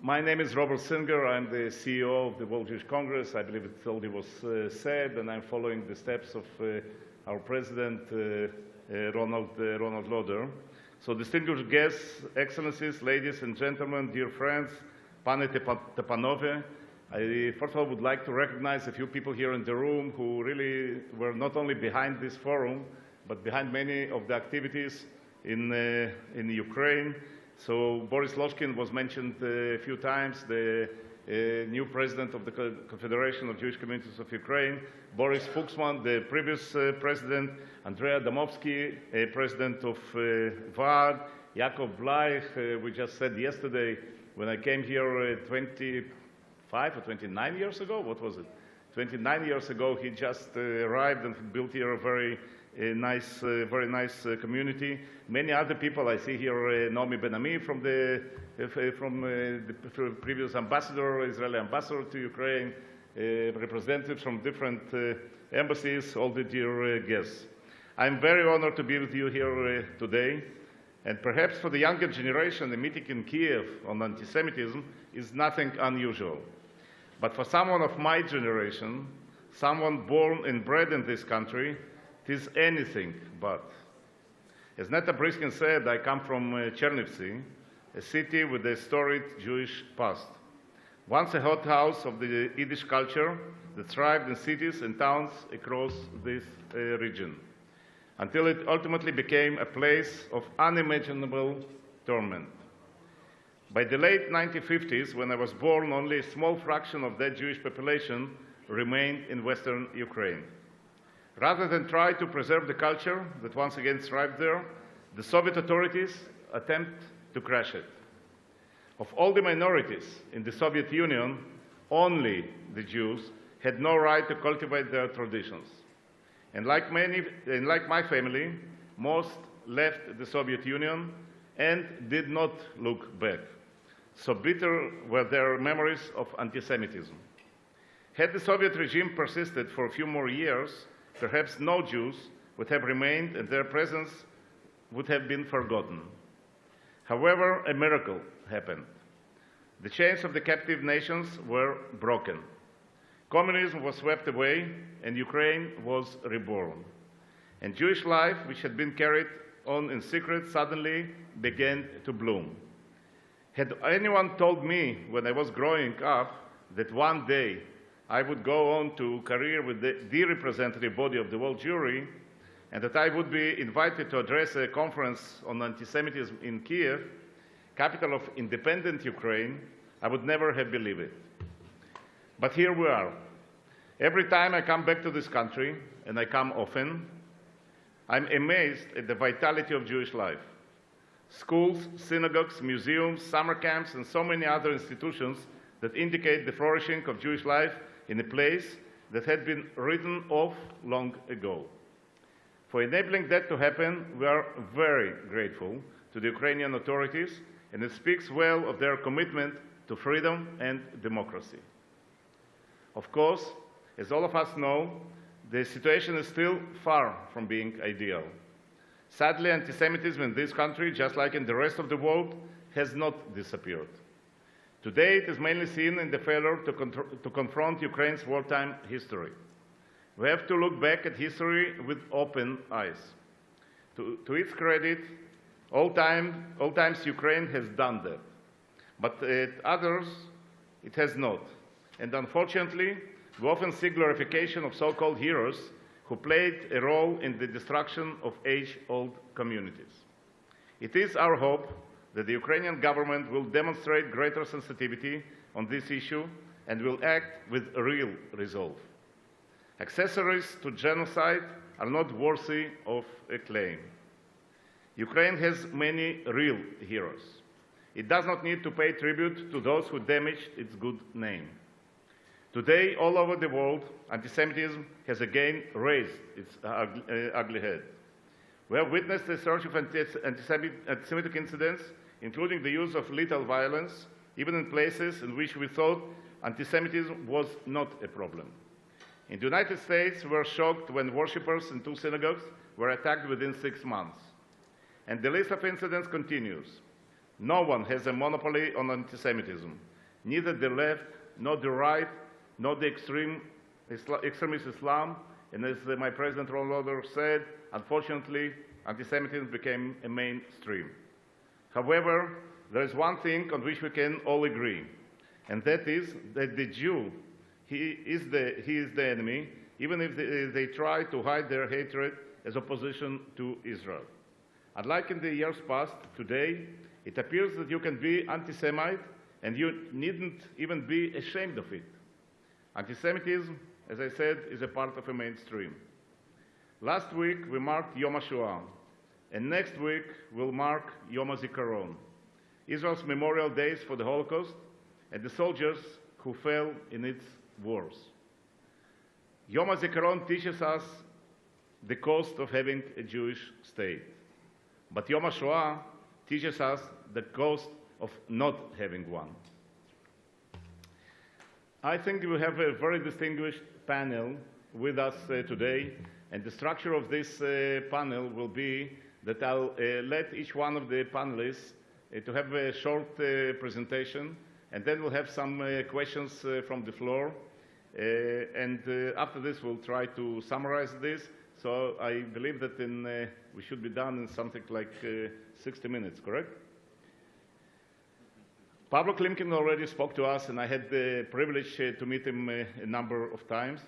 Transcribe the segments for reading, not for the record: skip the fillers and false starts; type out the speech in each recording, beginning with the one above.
My name is Robert Singer. I'm the CEO of the World Jewish Congress. I believe it already was said, and I'm following the steps of our president, Ronald Lauder. So distinguished guests, excellencies, ladies and gentlemen, dear friends, Pane Tepanove, I first of all would like to recognize a few people here in the room who really were not only behind this forum, but behind many of the activities in Ukraine. So Boris Loshkin was mentioned a few times, the new president of the Confederation of Jewish Communities of Ukraine, Boris Fuchsman, the previous president, Andrea Adamovsky, president of VAD, Yakov Bleich, we just said yesterday when I came here 25 or 29 years ago, what was it? 29 years ago, he just arrived and built here a very nice community. Many other people I see here, Naomi Ben-Ami from the previous ambassador, Israeli ambassador to Ukraine, representatives from different embassies, all the dear guests. I'm very honored to be with you here today. And perhaps for the younger generation, the meeting in Kyiv on anti-Semitism is nothing unusual. But for someone of my generation, someone born and bred in this country, it is anything but. As Netta Briskin said, I come from Chernivtsi, a city with a storied Jewish past. Once a hothouse of the Yiddish culture that thrived in cities and towns across this region, until it ultimately became a place of unimaginable torment. By the late 1950s, when I was born, only a small fraction of that Jewish population remained in Western Ukraine. Rather than try to preserve the culture that once again thrived there, the Soviet authorities attempt to crush it. Of all the minorities in the Soviet Union, only the Jews had no right to cultivate their traditions. And like my family, most left the Soviet Union and did not look back. So bitter were their memories of anti-Semitism. Had the Soviet regime persisted for a few more years, perhaps no Jews would have remained and their presence would have been forgotten. However, a miracle happened. The chains of the captive nations were broken. Communism was swept away and Ukraine was reborn. And Jewish life, which had been carried on in secret, suddenly began to bloom. Had anyone told me when I was growing up that one day I would go on to career with the representative body of the world Jewry, and that I would be invited to address a conference on anti-Semitism in Kyiv, capital of independent Ukraine, I would never have believed it. But here we are. Every time I come back to this country, and I come often, I'm amazed at the vitality of Jewish life. Schools, synagogues, museums, summer camps, and so many other institutions that indicate the flourishing of Jewish life in a place that had been written off long ago. For enabling that to happen, we are very grateful to the Ukrainian authorities, and it speaks well of their commitment to freedom and democracy. Of course, as all of us know, the situation is still far from being ideal. Sadly, anti-Semitism in this country, just like in the rest of the world, has not disappeared. Today, it is mainly seen in the failure to confront Ukraine's wartime history. We have to look back at history with open eyes. To its credit, all times Ukraine has done that. But at others, it has not. And unfortunately, we often see glorification of so-called heroes who played a role in the destruction of age-old communities. It is our hope that the Ukrainian government will demonstrate greater sensitivity on this issue and will act with real resolve. Accessories to genocide are not worthy of acclaim. Ukraine has many real heroes. It does not need to pay tribute to those who damaged its good name. Today, all over the world, anti-Semitism has again raised its ugly head. We have witnessed a surge of anti-Semitic incidents, including the use of lethal violence, even in places in which we thought anti-Semitism was not a problem. In the United States, we were shocked when worshippers in 2 synagogues were attacked within 6 months. And the list of incidents continues. No one has a monopoly on anti-Semitism. neither the left, nor the right, nor the extremist Islam, and as my President Ron Lauder said, unfortunately, anti-Semitism became a mainstream. However, there is one thing on which we can all agree, and that is that the Jew, he is the enemy, even if they try to hide their hatred as opposition to Israel. Unlike in the years past, today, it appears that you can be anti-Semite and you needn't even be ashamed of it. Anti-Semitism, as I said, is a part of a mainstream. Last week, we marked Yom HaShoah, and next week, we'll mark Yom HaZikaron, Israel's memorial days for the Holocaust and the soldiers who fell in its wars. Yom HaZikaron teaches us the cost of having a Jewish state. But Yom HaShoah teaches us the cost of not having one. I think we have a very distinguished panel with us today, and the structure of this panel will be that I'll let each one of the panelists to have a short presentation, and then we'll have some questions from the floor. After this, we'll try to summarize this. So I believe that we should be done in something like 60 minutes, correct? Pavlo Klimkin already spoke to us, and I had the privilege to meet him a number of times.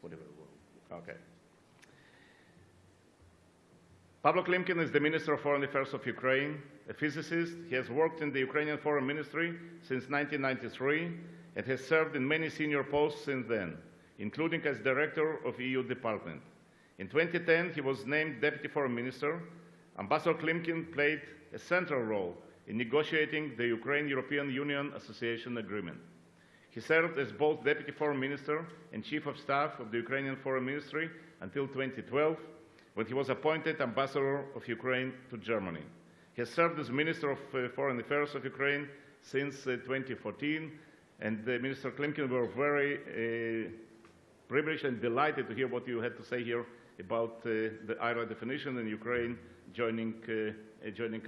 Whatever. Okay. Pavlo Klimkin is the Minister of Foreign Affairs of Ukraine, a physicist. He has worked in the Ukrainian Foreign Ministry since 1993 and has served in many senior posts since then, including as Director of EU Department. In 2010, he was named Deputy Foreign Minister. Ambassador Klimkin played a central role in negotiating the Ukraine-European Union Association Agreement. He served as both Deputy Foreign Minister and Chief of Staff of the Ukrainian Foreign Ministry until 2012, when he was appointed Ambassador of Ukraine to Germany. He has served as Minister of Foreign Affairs of Ukraine since 2014, and Minister Klimkin, were very privileged and delighted to hear what you had to say here about the IRA definition and Ukraine joining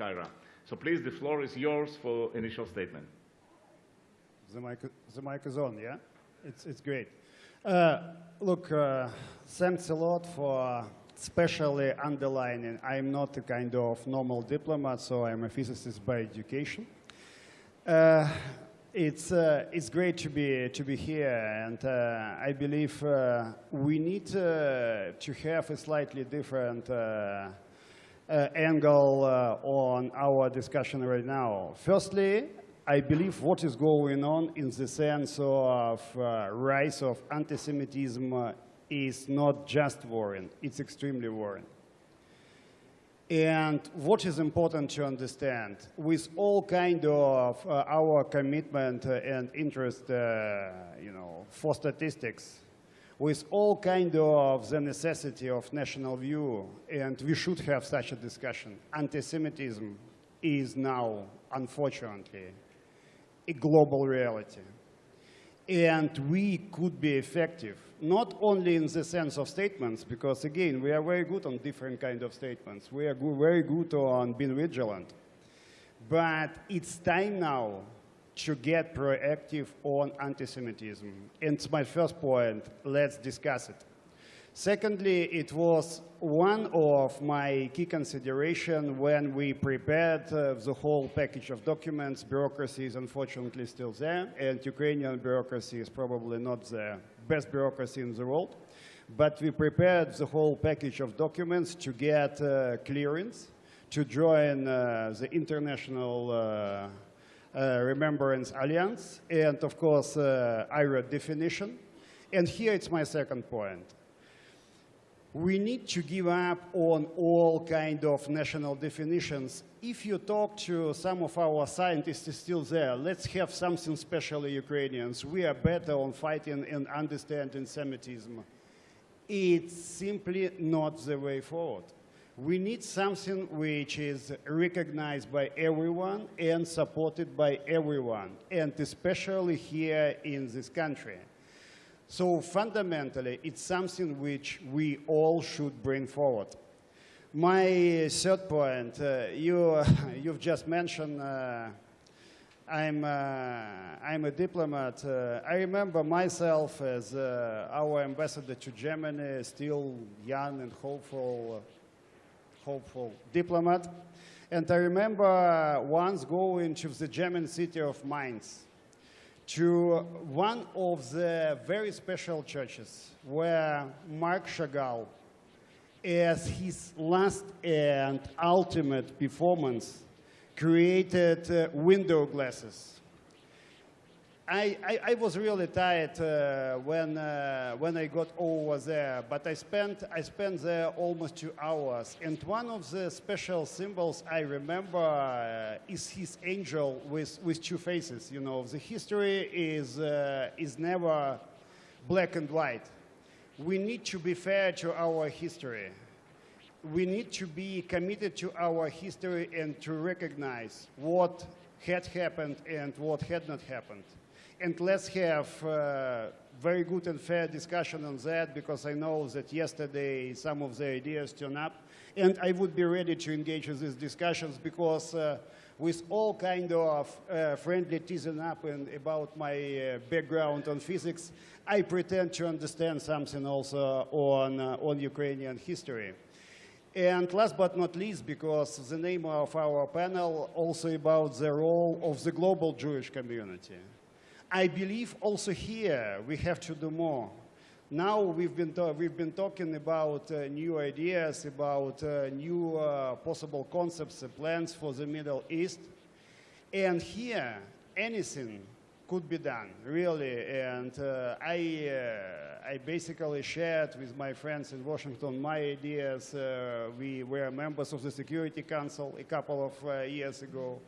IRA. So please, the floor is yours for initial statement. The mic is on, yeah? It's great. Look, thanks a lot for especially underlining I'm not a kind of normal diplomat, so I'm a physicist by education. It's great to be here, and I believe we need to have a slightly different angle on our discussion right now. Firstly, I believe what is going on in the sense of rise of anti-Semitism is not just worrying, it's extremely worrying. And what is important to understand, with all kind of our commitment and interest, for statistics, with all kind of the necessity of national view, and we should have such a discussion, anti-Semitism is now, unfortunately, a global reality. And we could be effective, not only in the sense of statements, because again, we are very good on different kinds of statements. We are very good on being vigilant. But it's time now to get proactive on anti-Semitism. And it's my first point. Let's discuss it. Secondly, it was one of my key considerations when we prepared the whole package of documents. Bureaucracy is unfortunately still there, and Ukrainian bureaucracy is probably not the best bureaucracy in the world. But we prepared the whole package of documents to get clearance, to join the International Remembrance Alliance, and of course, IRA definition. And here it's my second point. We need to give up on all kind of national definitions. If you talk to some of our scientists is still there, let's have something special Ukrainians. We are better on fighting and understanding Semitism. It's simply not the way forward. We need something which is recognized by everyone and supported by everyone, and especially here in this country. So fundamentally, it's something which we all should bring forward. My third point, you've just mentioned I'm a diplomat. I remember myself as our ambassador to Germany, still young and hopeful diplomat. And I remember once going to the German city of Mainz, to one of the very special churches where Marc Chagall, as his last and ultimate performance, created window glasses. I was really tired when I got over there, but I spent there almost 2 hours. And one of the special symbols I remember is his angel with 2 faces. You know, the history is never black and white. We need to be fair to our history. We need to be committed to our history and to recognize what had happened and what had not happened. And let's have very good and fair discussion on that, because I know that yesterday some of the ideas turned up. And I would be ready to engage in these discussions, because with all kind of friendly teasing up and about my background on physics, I pretend to understand something also on Ukrainian history. And last but not least, because the name of our panel also about the role of the global Jewish community. I believe also here we have to do more. Now we've been talking about new ideas, about new possible concepts, plans for the Middle East. And here, anything could be done, really. And I basically shared with my friends in Washington my ideas. We were members of the Security Council a couple of years ago.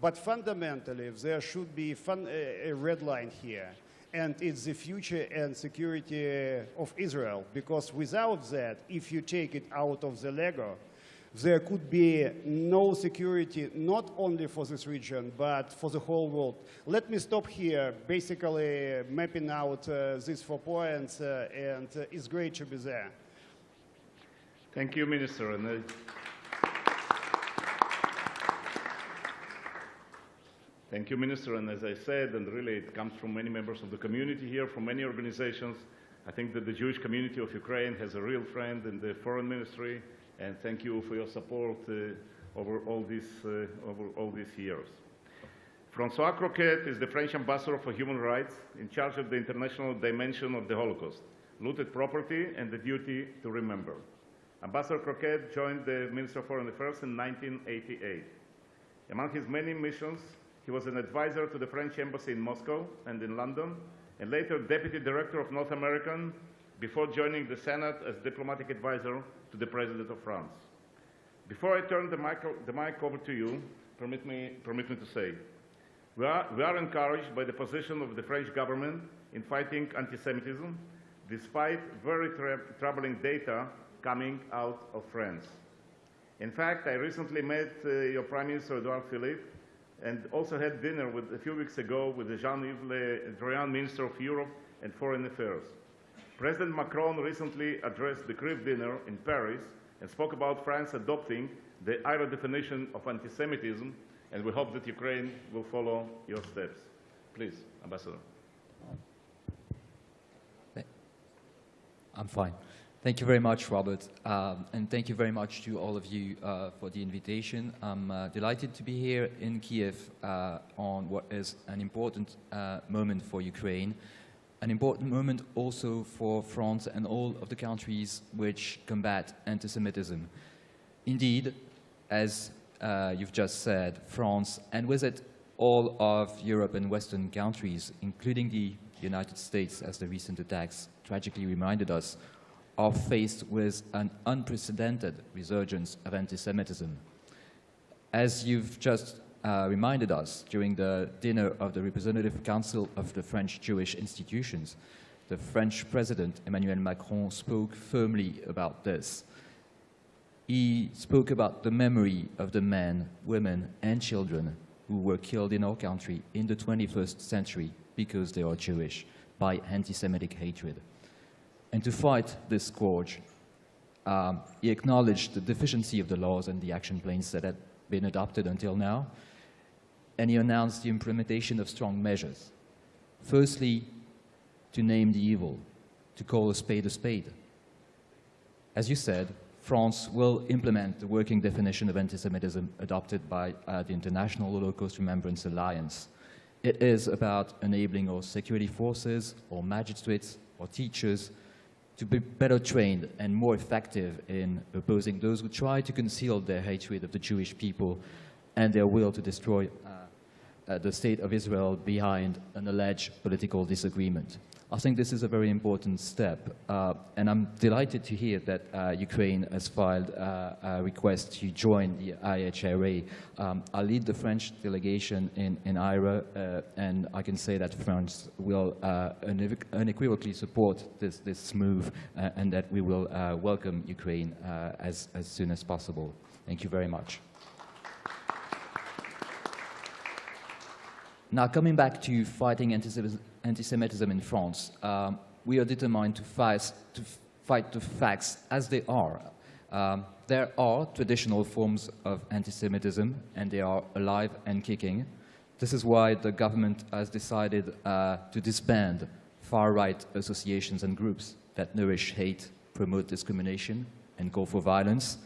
But fundamentally, there should be a red line here. And it's the future and security of Israel. Because without that, if you take it out of the Lego, there could be no security, not only for this region, but for the whole world. Let me stop here, basically mapping out these 4 points, and it's great to be there. Thank you, Minister. And, thank you, Minister. And as I said, and really it comes from many members of the community here, from many organizations, I think that the Jewish community of Ukraine has a real friend in the Foreign Ministry. And thank you for your support over all these years. Francois Croquette is the French ambassador for human rights, in charge of the international dimension of the Holocaust, looted property, and the duty to remember. Ambassador Croquette joined the Ministry of Foreign Affairs in 1988. Among his many missions, he was an advisor to the French embassy in Moscow and in London, and later deputy director of North American, before joining the Senate as diplomatic advisor to the President of France. Before I turn the mic over to you, permit me to say, we are encouraged by the position of the French government in fighting anti-Semitism, despite very troubling data coming out of France. In fact, I recently met your Prime Minister, Edouard Philippe, and also had dinner a few weeks ago with the Jean-Yves Le Drian, Minister of Europe and Foreign Affairs. President Macron recently addressed the Kyiv dinner in Paris and spoke about France adopting the IRA definition of anti-Semitism, and we hope that Ukraine will follow your steps. Please, Ambassador. I'm fine. Thank you very much, Robert, and thank you very much to all of you for the invitation. I'm delighted to be here in Kyiv on what is an important moment for Ukraine, an important moment also for France and all of the countries which combat anti-Semitism. Indeed, as you've just said, France, and with it all of Europe and Western countries, including the United States, as the recent attacks tragically reminded us, are faced with an unprecedented resurgence of anti-Semitism. As you've just reminded us during the dinner of the Representative Council of the French Jewish Institutions, the French President Emmanuel Macron spoke firmly about this. He spoke about the memory of the men, women, and children who were killed in our country in the 21st century because they are Jewish by anti-Semitic hatred. And to fight this scourge, He acknowledged the deficiency of the laws and the action plans that had been adopted until now, and he announced the implementation of strong measures. Firstly, to name the evil, to call a spade a spade. As you said, France will implement the working definition of anti-Semitism adopted by the International Holocaust Remembrance Alliance. It is about enabling our security forces, or magistrates, or teachers to be better trained and more effective in opposing those who try to conceal their hatred of the Jewish people and their will to destroy the state of Israel behind an alleged political disagreement. I think this is a very important step, and I'm delighted to hear that Ukraine has filed a request to join the IHRA. I lead the French delegation in IRA, and I can say that France will unequivocally support this move, and that we will welcome Ukraine as soon as possible. Thank you very much. Now, coming back to fighting anti-Semitism in France, we are determined to fight the facts as they are. There are traditional forms of anti-Semitism, and they are alive and kicking. This is why the government has decided to disband far-right associations and groups that nourish hate, promote discrimination, and call for violence.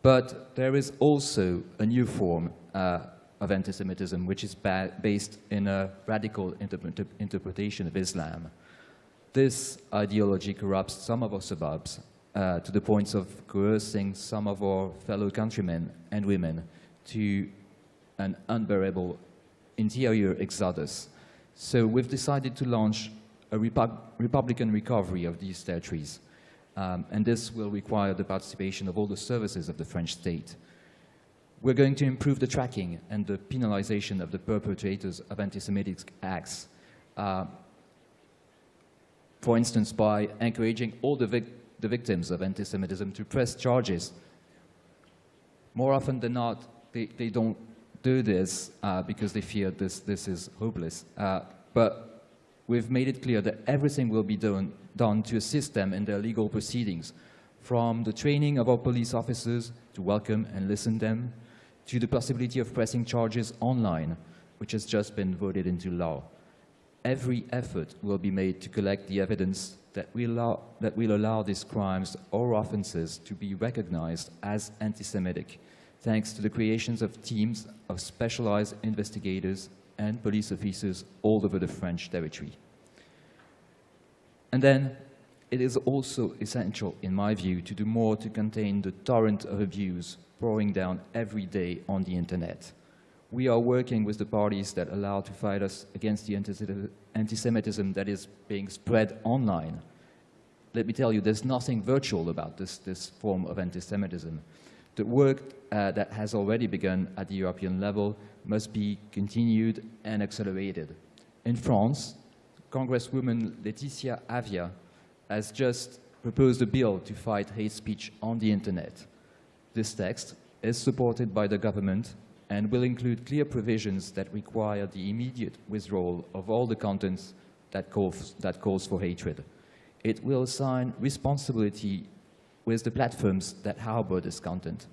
But there is also a new form of anti-Semitism, which is based in a radical interpretation of Islam. This ideology corrupts some of our suburbs to the point of coercing some of our fellow countrymen and women to an unbearable interior exodus. So we've decided to launch a Republican recovery of these territories, and this will require the participation of all the services of the French state. We're going to improve the tracking and the penalization of the perpetrators of anti-Semitic acts, for instance, by encouraging all the victims of anti-Semitism to press charges. More often than not, they don't do this because they fear this is hopeless. But we've made it clear that everything will be done to assist them in their legal proceedings, from the training of our police officers to welcome and listen to them, to the possibility of pressing charges online, which has just been voted into law. Every effort will be made to collect the evidence that will allow these crimes or offenses to be recognized as anti-Semitic, thanks to the creations of teams of specialized investigators and police officers all over the French territory. And then, it is also essential, in my view, to do more to contain the torrent of abuse pouring down every day on the internet. We are working with the parties that allow to fight us against the anti-Semitism that is being spread online. Let me tell you, there's nothing virtual about this form of anti-Semitism. The work that has already begun at the European level must be continued and accelerated. In France, Congresswoman Laetitia Avia has just proposed a bill to fight hate speech on the internet. This text is supported by the government and will include clear provisions that require the immediate withdrawal of all the contents that calls for hatred. It will assign responsibility with the platforms that harbor this content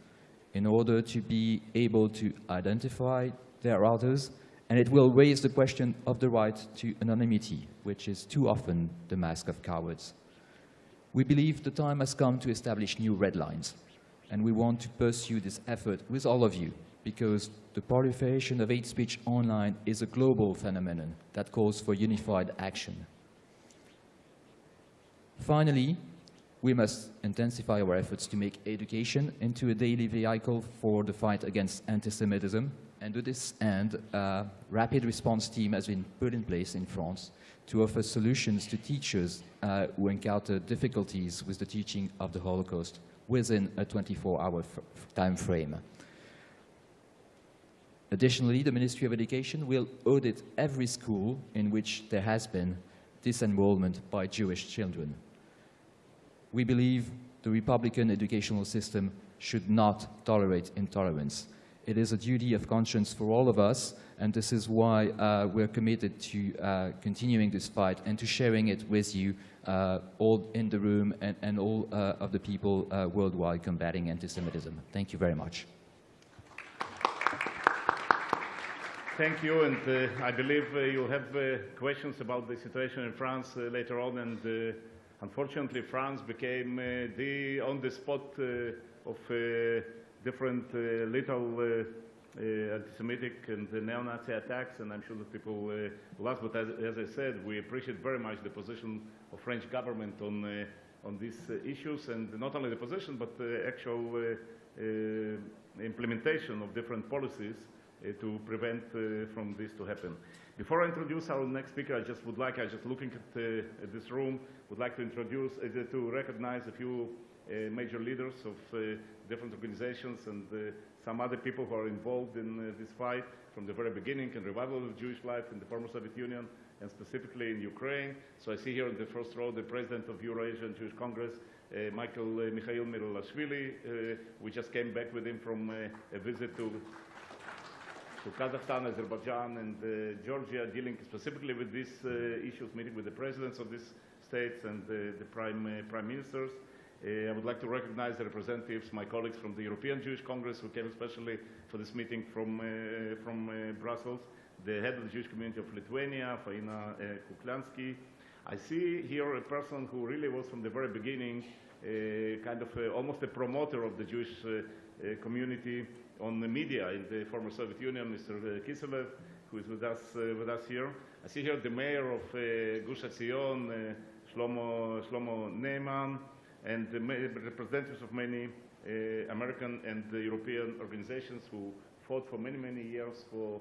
in order to be able to identify their authors, and it will raise the question of the right to anonymity, which is too often the mask of cowards. We believe the time has come to establish new red lines, and we want to pursue this effort with all of you, because the proliferation of hate speech online is a global phenomenon that calls for unified action. Finally, we must intensify our efforts to make education into a daily vehicle for the fight against anti-Semitism, and to this end, a rapid response team has been put in place in France to offer solutions to teachers who encounter difficulties with the teaching of the Holocaust within a 24-hour time frame. Additionally, the Ministry of Education will audit every school in which there has been disenrollment by Jewish children. We believe the Republican educational system should not tolerate intolerance. It is a duty of conscience for all of us, and this is why we're committed to continuing this fight and to sharing it with you all in the room and all of the people worldwide combating anti-Semitism. Thank you very much. Thank you, and I believe you'll have questions about the situation in France later on, and unfortunately France became the on-the-spot of different little anti-Semitic and neo-Nazi attacks, and I'm sure that people will ask, but as I said, we appreciate very much the position of French government on these issues, and not only the position, but the actual implementation of different policies to prevent from this to happen. Before I introduce our next speaker, I just looking at this room, would like to introduce, to recognize a few major leaders of different organizations and some other people who are involved in this fight from the very beginning and revival of Jewish life in the former Soviet Union and specifically in Ukraine. So I see here in the first row the president of Eurasian Jewish Congress, Mikhail Mirilashvili. We just came back with him from a visit to Kazakhstan, Azerbaijan, and Georgia, dealing specifically with these issues, meeting with the presidents of these states and the prime ministers. I would like to recognize the representatives, my colleagues from the European Jewish Congress, who came especially for this meeting from Brussels, the head of the Jewish community of Lithuania, Faina Kuklansky. I see here a person who really was from the very beginning kind of almost a promoter of the Jewish community on the media in the former Soviet Union, Mr. Kiselev, who is with us here. I see here the mayor of Gush Etzion, Shlomo Neiman, and the representatives of many American and European organizations who fought for many, many years for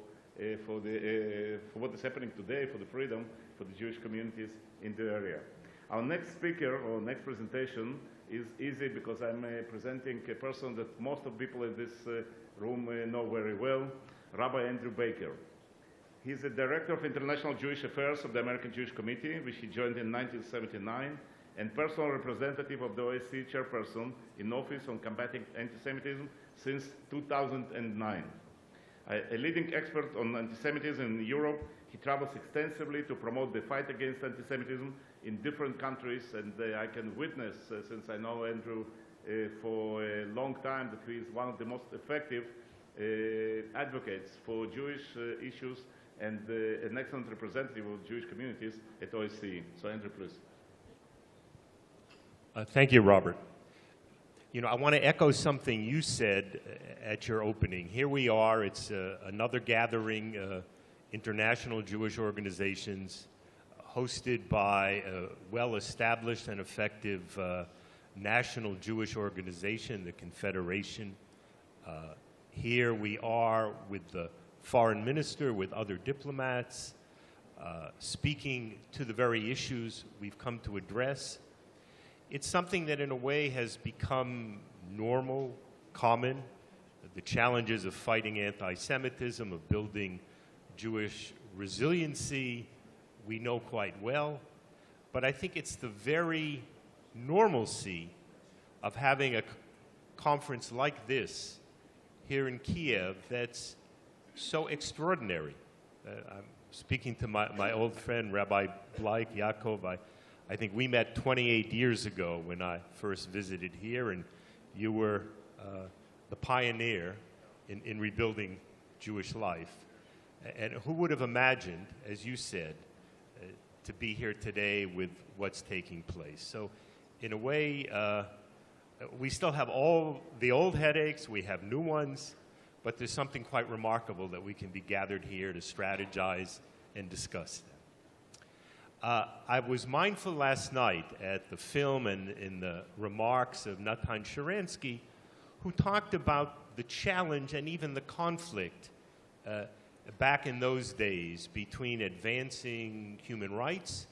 what is happening today, for the freedom for the Jewish communities in the area. Our next speaker, or next presentation, is easy because I'm presenting a person that most of people in this room know very well, Rabbi Andrew Baker. He's the Director of International Jewish Affairs of the American Jewish Committee, which he joined in 1979, and personal representative of the OSCE chairperson in office on combating anti-Semitism since 2009. A leading expert on anti-Semitism in Europe, he travels extensively to promote the fight against anti-Semitism in different countries, and I can witness, since I know Andrew for a long time, that he is one of the most effective advocates for Jewish issues and an excellent representative of Jewish communities at OSCE. So Andrew, please. Thank you, Robert. You know, I want to echo something you said at your opening. Here we are, it's another gathering, international Jewish organizations, hosted by a well-established and effective national Jewish organization, the Confederation. Here we are with the foreign minister, with other diplomats, speaking to the very issues we've come to address. It's something that in a way has become normal, common. The challenges of fighting anti-Semitism, of building Jewish resiliency, we know quite well. But I think it's the very normalcy of having a conference like this here in Kiev that's so extraordinary. I'm speaking to my old friend, Rabbi Bleik Yaakov. I think we met 28 years ago when I first visited here, and you were the pioneer in rebuilding Jewish life. And who would have imagined, as you said, to be here today with what's taking place? So in a way, we still have all the old headaches, we have new ones, but there's something quite remarkable that we can be gathered here to strategize and discuss them. I was mindful last night at the film and in the remarks of Natan Sharansky, who talked about the challenge and even the conflict back in those days between advancing human rights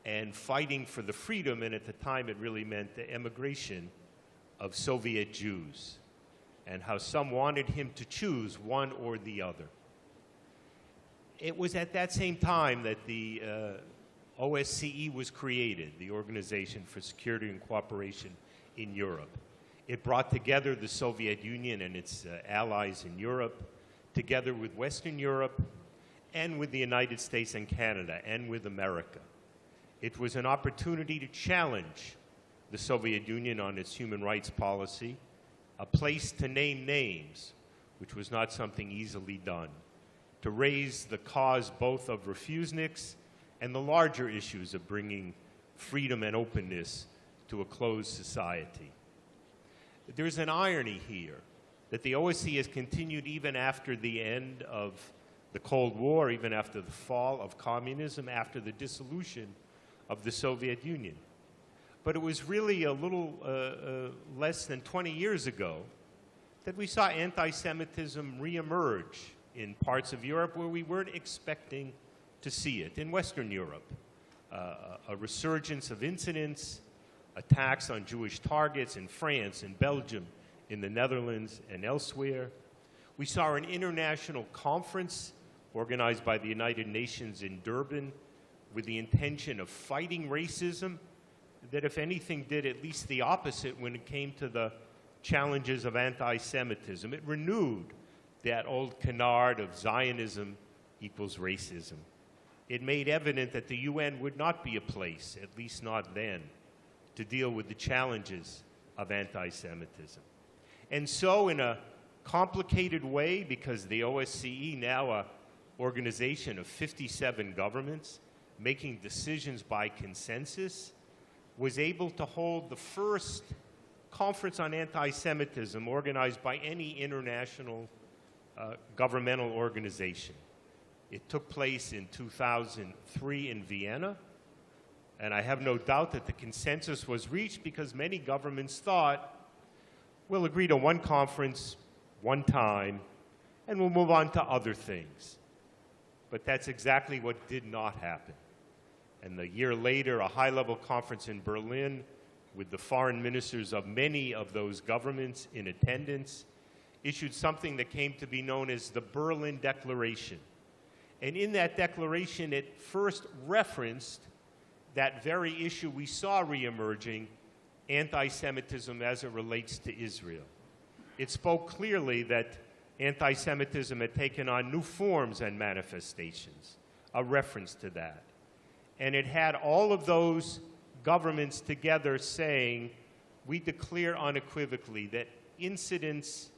and fighting for the freedom, and at the time it really meant the emigration of Soviet Jews, and how some wanted him to choose one or the other. It was at that same time that the OSCE was created, the Organization for Security and Cooperation in Europe. It brought together the Soviet Union and its allies in Europe, together with Western Europe, and with the United States and Canada, and with America. It was an opportunity to challenge the Soviet Union on its human rights policy, a place to name names, which was not something easily done, to raise the cause both of refuseniks and the larger issues of bringing freedom and openness to a closed society. There's an irony here that the OSCE has continued even after the end of the Cold War, even after the fall of communism, after the dissolution of the Soviet Union. But it was really a little less than 20 years ago that we saw anti-Semitism reemerge in parts of Europe where we weren't expecting to see it. In Western Europe, a resurgence of incidents, attacks on Jewish targets in France, in Belgium, in the Netherlands, and elsewhere. We saw an international conference organized by the United Nations in Durban with the intention of fighting racism that, if anything, did at least the opposite when it came to the challenges of anti-Semitism. It renewed that old canard of Zionism equals racism. It made evident that the UN would not be a place, at least not then, to deal with the challenges of anti-Semitism. And so, in a complicated way, because the OSCE, now an organization of 57 governments, making decisions by consensus, was able to hold the first conference on anti-Semitism organized by any international governmental organization. It took place in 2003 in Vienna, and I have no doubt that the consensus was reached because many governments thought, we'll agree to one conference, one time, and we'll move on to other things. But that's exactly what did not happen. And a year later, a high-level conference in Berlin with the foreign ministers of many of those governments in attendance issued something that came to be known as the Berlin Declaration. And in that declaration, it first referenced that very issue we saw reemerging, anti-Semitism as it relates to Israel. It spoke clearly that anti-Semitism had taken on new forms and manifestations, a reference to that. And it had all of those governments together saying, we declare unequivocally that incidents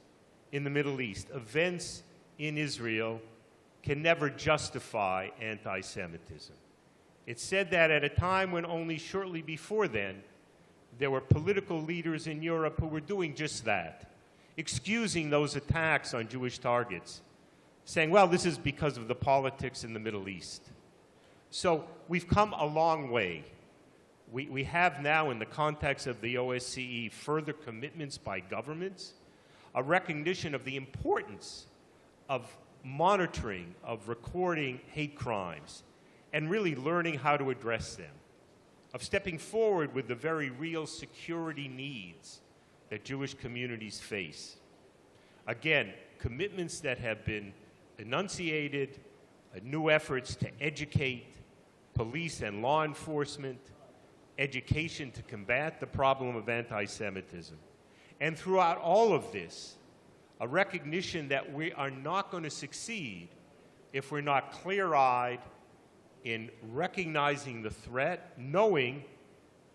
in the Middle East, events in Israel, can never justify anti-Semitism. It said that at a time when only shortly before then, there were political leaders in Europe who were doing just that, excusing those attacks on Jewish targets, saying, well, this is because of the politics in the Middle East. So we've come a long way. We have now, in the context of the OSCE, further commitments by governments, a recognition of the importance of monitoring, of recording hate crimes, and really learning how to address them, of stepping forward with the very real security needs that Jewish communities face. Again, commitments that have been enunciated, new efforts to educate police and law enforcement, education to combat the problem of anti-Semitism. And throughout all of this, a recognition that we are not going to succeed if we're not clear-eyed in recognizing the threat, knowing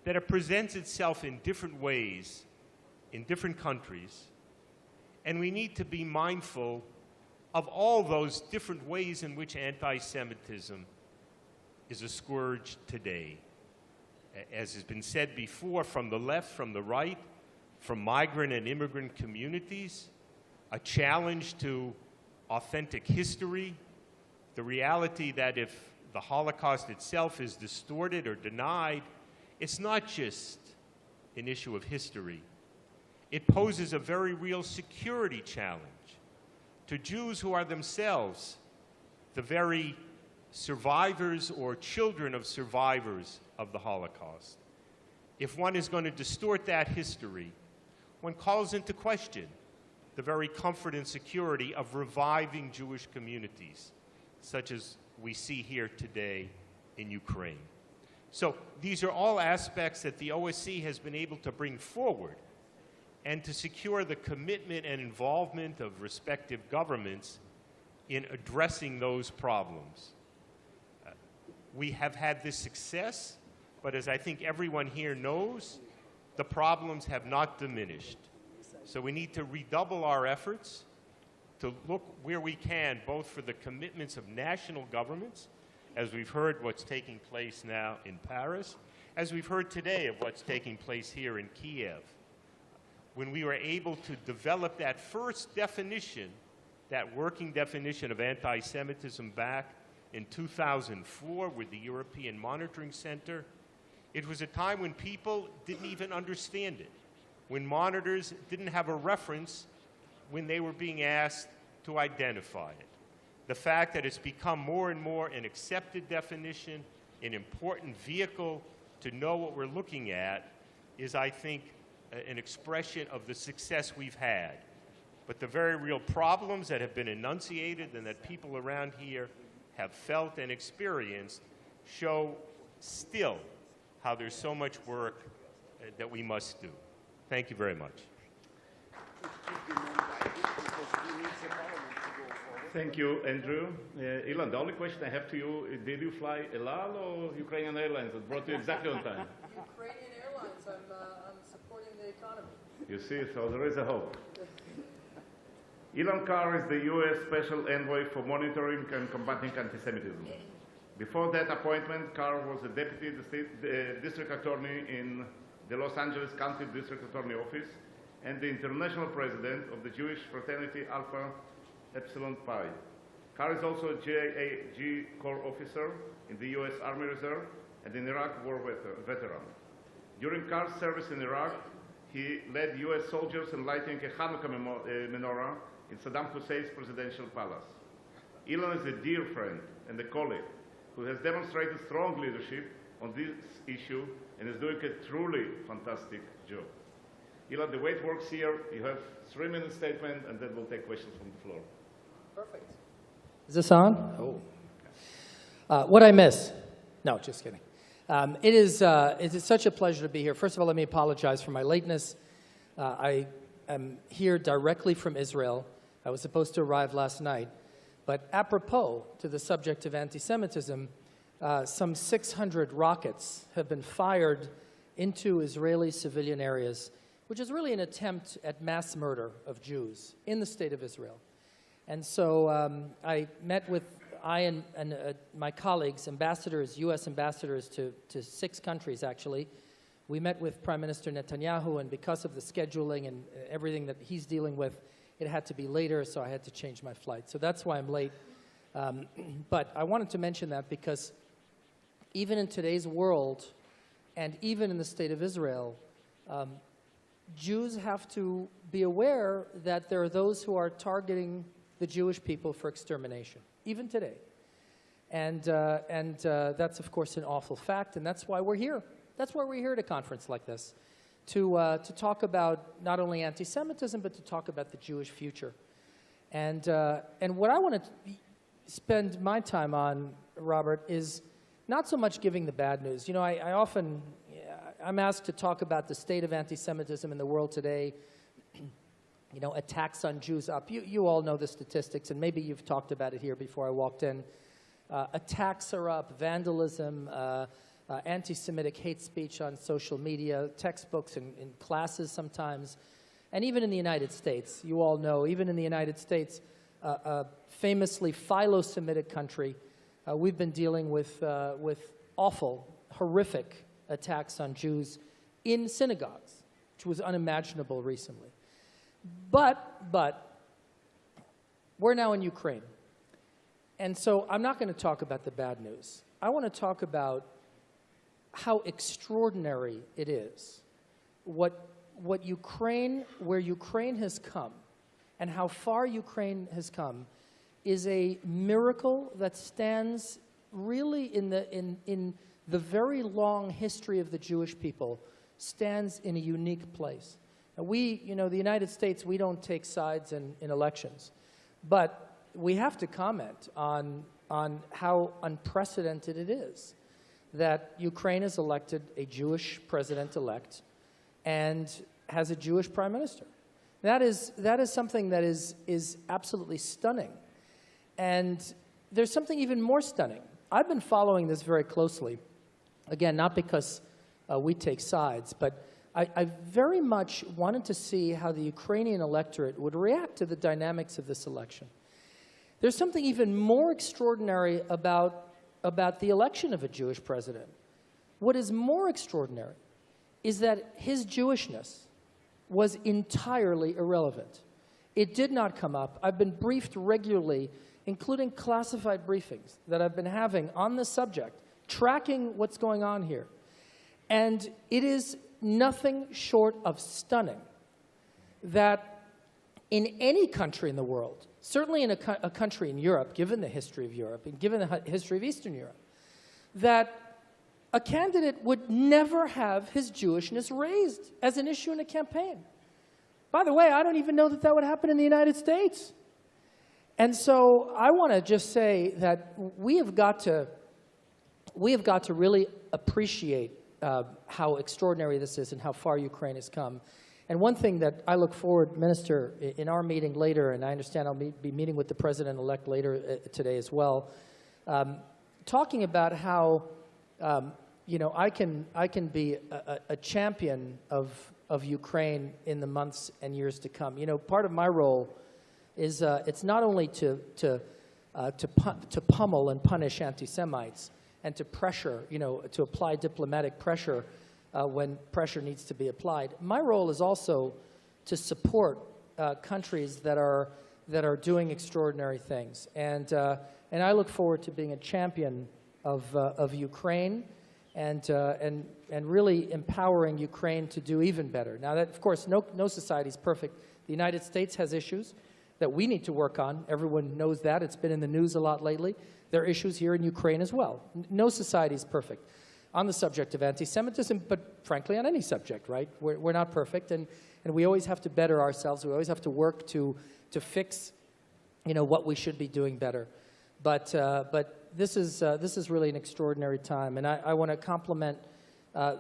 that it presents itself in different ways in different countries, and we need to be mindful of all those different ways in which anti-Semitism is a scourge today. As has been said before, from the left, from the right, from migrant and immigrant communities, a challenge to authentic history, the reality that if the Holocaust itself is distorted or denied, it's not just an issue of history. It poses a very real security challenge to Jews who are themselves the very survivors or children of survivors of the Holocaust. If one is going to distort that history, one calls into question the very comfort and security of reviving Jewish communities, such as we see here today in Ukraine. So these are all aspects that the OSCE has been able to bring forward. and to secure the commitment and involvement of respective governments in addressing those problems. We have had this success, but as I think everyone here knows, the problems have not diminished. So we need to redouble our efforts to look where we can, both for the commitments of national governments, as we've heard what's taking place now in Paris, as we've heard today of what's taking place here in Kyiv. When we were able to develop that first definition, that working definition of anti-Semitism back in 2004 with the European Monitoring Center, it was a time when people didn't even understand it, when monitors didn't have a reference when they were being asked to identify it. The fact that it's become more and more an accepted definition, an important vehicle to know what we're looking at, is, I think, an expression of the success we've had. But the very real problems that have been enunciated and that people around here have felt and experienced show still how there's so much work that we must do. Thank you very much. Thank you, Andrew. Elan, the only question I have to you, did you fly Elan or Ukrainian Airlines that brought you exactly on time? Ukrainian Airlines. I'm supporting the economy. You see, so there is a hope. Elan Carr is the U.S. Special Envoy for Monitoring and Combating Anti-Semitism. Before that appointment, Carr was a Deputy District Attorney in the Los Angeles County District Attorney Office and the International President of the Jewish Fraternity Alpha Epsilon Pi. Carr is also a JAG Corps officer in the U.S. Army Reserve and an Iraq war veteran. During Carr's service in Iraq, he led U.S. soldiers in lighting a Hanukkah menorah in Saddam Hussein's presidential palace. Elan is a dear friend and a colleague who has demonstrated strong leadership on this issue and is doing a truly fantastic job. Elan, the way it works here, you have a 3-minute statement and then we'll take questions from the floor. Perfect. Is this on? Oh. What I miss? No, just kidding. It is such a pleasure to be here. First of all, let me apologize for my lateness. I am here directly from Israel. I was supposed to arrive last night. But apropos to the subject of anti-Semitism, some 600 rockets have been fired into Israeli civilian areas, which is really an attempt at mass murder of Jews in the state of Israel. And so I met with and my colleagues, ambassadors, U.S. ambassadors to 6 countries, actually. We met with Prime Minister Netanyahu, and because of the scheduling and everything that he's dealing with, it had to be later, so I had to change my flight. So that's why I'm late. But I wanted to mention that because even in today's world, and even in the state of Israel, Jews have to be aware that there are those who are targeting the Jewish people for extermination, even today. And that's, of course, an awful fact, and that's why we're here. That's why we're here at a conference like this, to talk about not only anti-Semitism, but to talk about the Jewish future. And what I want to spend my time on, Robert, is not so much giving the bad news. You know, I'm asked to talk about the state of anti-Semitism in the world today, you know, attacks on Jews up. You all know the statistics, and maybe you've talked about it here before I walked in. Attacks are up, vandalism, anti-Semitic hate speech on social media, textbooks in classes sometimes, and even in the United States. You all know, even in the United States, a famously philo-Semitic country, we've been dealing with awful, horrific attacks on Jews in synagogues, which was unimaginable recently. But we're now in Ukraine. And so I'm not going to talk about the bad news. I want to talk about how extraordinary it is, where Ukraine has come, and how far Ukraine has come, is a miracle that stands really in the very long history of the Jewish people, stands in a unique place. Now the United States, we don't take sides in elections, but we have to comment on how unprecedented it is that Ukraine has elected a Jewish president-elect, and has a Jewish prime minister. That is something that is absolutely stunning. And there's something even more stunning. I've been following this very closely. Again, not because we take sides, but I very much wanted to see how the Ukrainian electorate would react to the dynamics of this election. There's something even more extraordinary about the election of a Jewish president. What is more extraordinary is that his Jewishness was entirely irrelevant. It did not come up. I've been briefed regularly, including classified briefings that I've been having on this subject, tracking what's going on here. And it is nothing short of stunning that in any country in the world, certainly in a country in Europe, given the history of Europe and given the history of Eastern Europe, that a candidate would never have his Jewishness raised as an issue in a campaign. By the way, I don't even know that that would happen in the United States. And so I want to just say that we have got to really appreciate how extraordinary this is and how far Ukraine has come. And one thing that I look forward, Minister, in our meeting later, and I understand I'll be meeting with the President-elect later today as well, talking about how you know, I can be a champion of Ukraine in the months and years to come. You know, part of my role is it's not only to pummel and punish anti-Semites and to pressure, you know, to apply diplomatic pressure when pressure needs to be applied. My role is also to support countries that are doing extraordinary things, and I look forward to being a champion of Ukraine and really empowering Ukraine to do even better. Now, that, of course, no society is perfect. The United States has issues that we need to work on. Everyone knows that. It's been in the news a lot lately. There are issues here in Ukraine as well. No society is perfect on the subject of anti-Semitism, but frankly on any subject, right? We're not perfect, and we always have to better ourselves. We always have to work to fix, you know, what we should be doing better. But this is really an extraordinary time, and I want to compliment not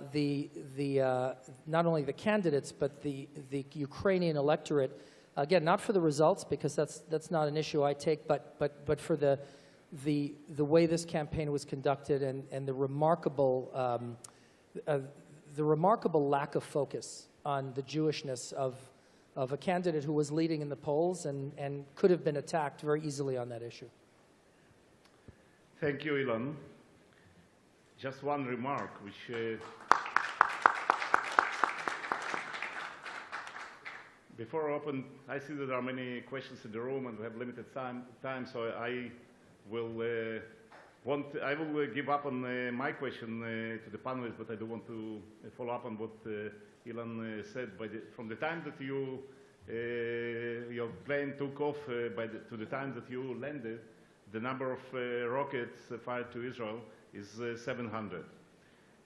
only the candidates but the Ukrainian electorate. Again, not for the results, because that's not an issue I take, but for the way this campaign was conducted and the remarkable lack of focus on the Jewishness of a candidate who was leading in the polls and could have been attacked very easily on that issue. Thank you, Elan. Just one remark, which before I open, I see that there are many questions in the room and we have limited time, so I will give up on my question to the panelists, but I do want to follow up on what Elan said. From the time that your plane took off to the time that you landed, the number of rockets fired to Israel is 700.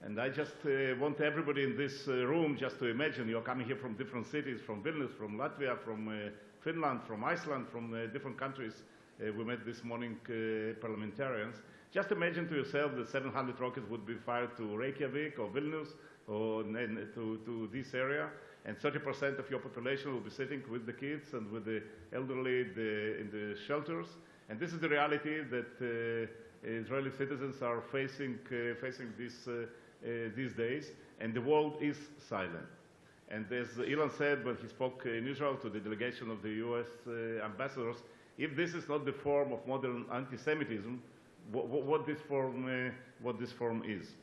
And I just want everybody in this room just to imagine you're coming here from different cities, from Vilnius, from Latvia, from Finland, from Iceland, from different countries. We met this morning parliamentarians. Just imagine to yourself that 700 rockets would be fired to Reykjavik or Vilnius or to this area, and 30% of your population will be sitting with the kids and with the elderly in the shelters. And this is the reality that Israeli citizens are facing these days, and the world is silent. And as Elan said when he spoke in Israel to the delegation of the US ambassadors, if this is not the form of modern anti-Semitism, what this form is.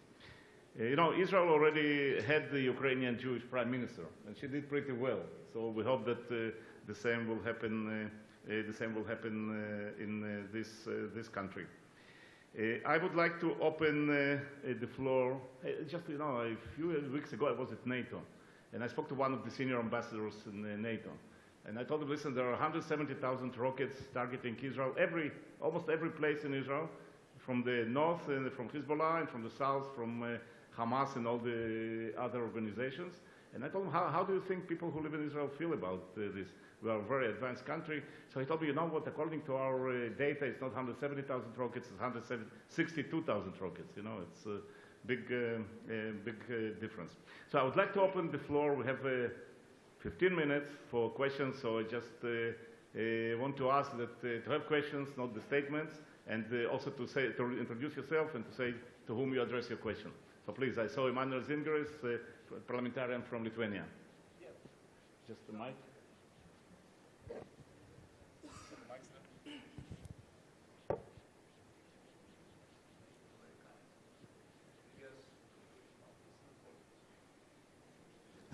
You know, Israel already had the Ukrainian Jewish prime minister, and she did pretty well. So we hope that the same will happen. In this country. I would like to open the floor. Just, you know, a few weeks ago I was at NATO, and I spoke to one of the senior ambassadors in NATO. And I told him, listen, there are 170,000 rockets targeting Israel, almost every place in Israel, from the north, and from Hezbollah, and from the south, from Hamas and all the other organizations. And I told him, how do you think people who live in Israel feel about this? We are a very advanced country. So he told me, you know what, according to our data, it's not 170,000 rockets, it's 162,000 rockets. You know, it's a big difference. So I would like to open the floor. We have 15 minutes for questions, so I just want to ask that to have questions, not the statements, and also to introduce yourself and to say to whom you address your question. So please, I saw Emmanuel Zingeris, parliamentarian from Lithuania. Yeah. Just the mic.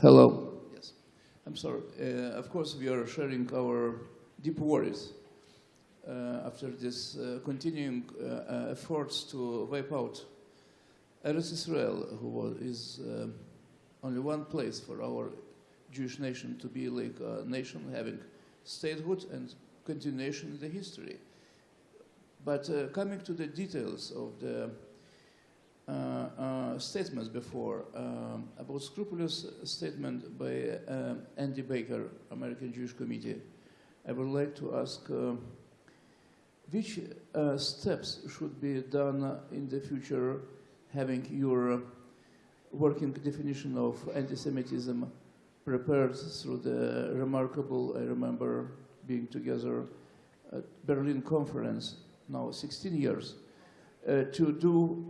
Hello. Yes. I'm sorry. Of course, we are sharing our deep worries after this continuing efforts to wipe out Eretz Israel, who is only one place for our Jewish nation to be like a nation having statehood and continuation in the history. But coming to the details of the statements before, about scrupulous statement by Andy Baker, American Jewish Committee, I would like to ask which steps should be done in the future, having your working definition of anti-Semitism prepared through the remarkable, I remember being together at Berlin conference, now 16 years, to do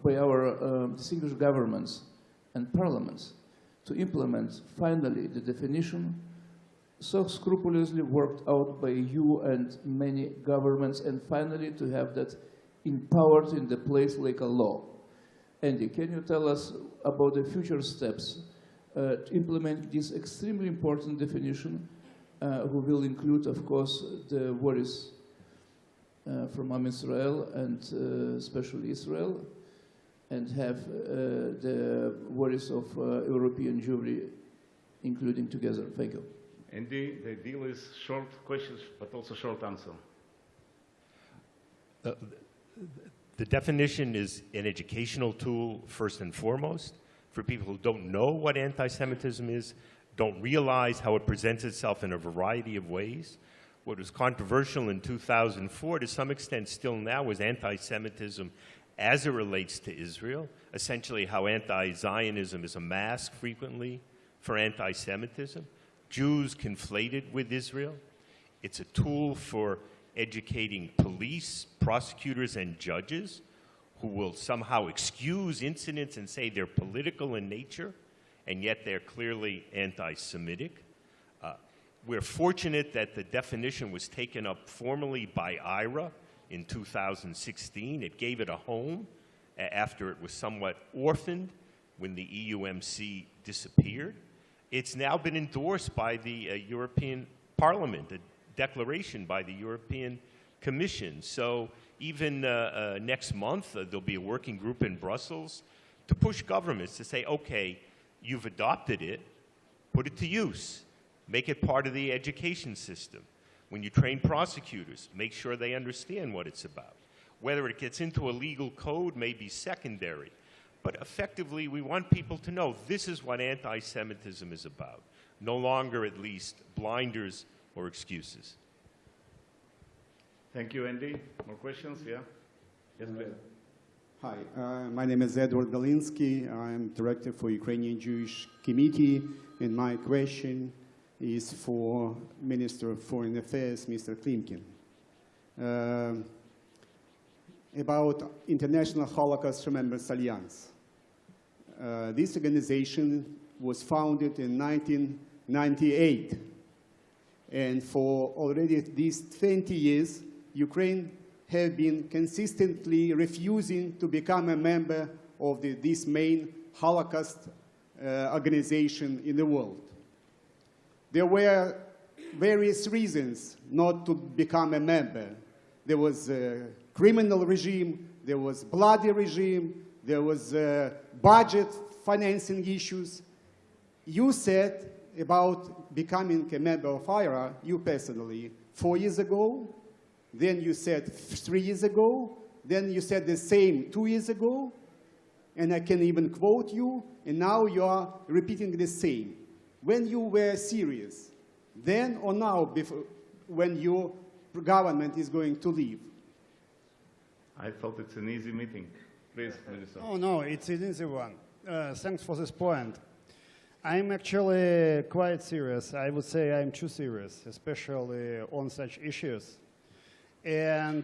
by our distinguished governments and parliaments to implement finally the definition so scrupulously worked out by you and many governments, and finally to have that empowered in the place like a law. Andy, can you tell us about the future steps to implement this extremely important definition, who will include, of course, the worries from Am Israel and especially Israel, and have the worries of European Jewry including together? Thank you. Andy, the deal is short questions, but also short answer. The definition is an educational tool, first and foremost, for people who don't know what anti-Semitism is, don't realize how it presents itself in a variety of ways. What was controversial in 2004, to some extent still now, was anti-Semitism as it relates to Israel, essentially how anti-Zionism is a mask frequently for anti-Semitism. Jews conflated with Israel. It's a tool for educating police, prosecutors, and judges who will somehow excuse incidents and say they're political in nature, and yet they're clearly anti-Semitic. We're fortunate that the definition was taken up formally by IRA in 2016. It gave it a home after it was somewhat orphaned when the EUMC disappeared. It's now been endorsed by the European Parliament, a declaration by the European Commission. So even next month, there'll be a working group in Brussels to push governments to say, okay, you've adopted it, put it to use. Make it part of the education system. When you train prosecutors, make sure they understand what it's about. Whether it gets into a legal code may be secondary, but effectively we want people to know this is what anti-Semitism is about. No longer, at least, blinders or excuses. Thank you, Andy. More questions? Yeah? Yes, please. Hi, my name is Edward Belinsky. I'm director for Ukrainian Jewish Committee, and my question is for Minister of Foreign Affairs, Mr. Klimkin. About International Holocaust Remembrance Alliance. This organization was founded in 1998, and for already these 20 years, Ukraine have been consistently refusing to become a member of this main Holocaust organization in the world. There were various reasons not to become a member. There was a criminal regime, there was bloody regime, there was budget financing issues. You said about becoming a member of IRA, you personally, 4 years ago, then you said 3 years ago, then you said the same 2 years ago, and I can even quote you, and now you are repeating the same. When you were serious, then or now, before, when your government is going to leave? I thought it's an easy meeting. Please, Minister. Oh, no, it's an easy one. Thanks for this point. I'm actually quite serious. I would say I'm too serious, especially on such issues. And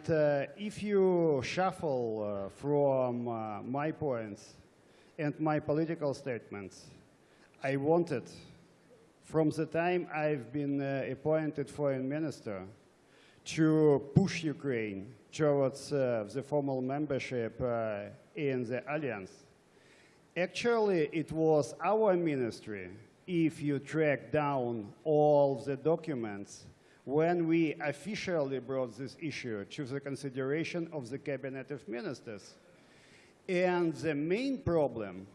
if you shuffle from my points and my political statements, I wanted, from the time I've been appointed foreign minister, to push Ukraine towards the formal membership in the alliance. Actually, it was our ministry, if you track down all the documents, when we officially brought this issue to the consideration of the Cabinet of Ministers. And the main problem,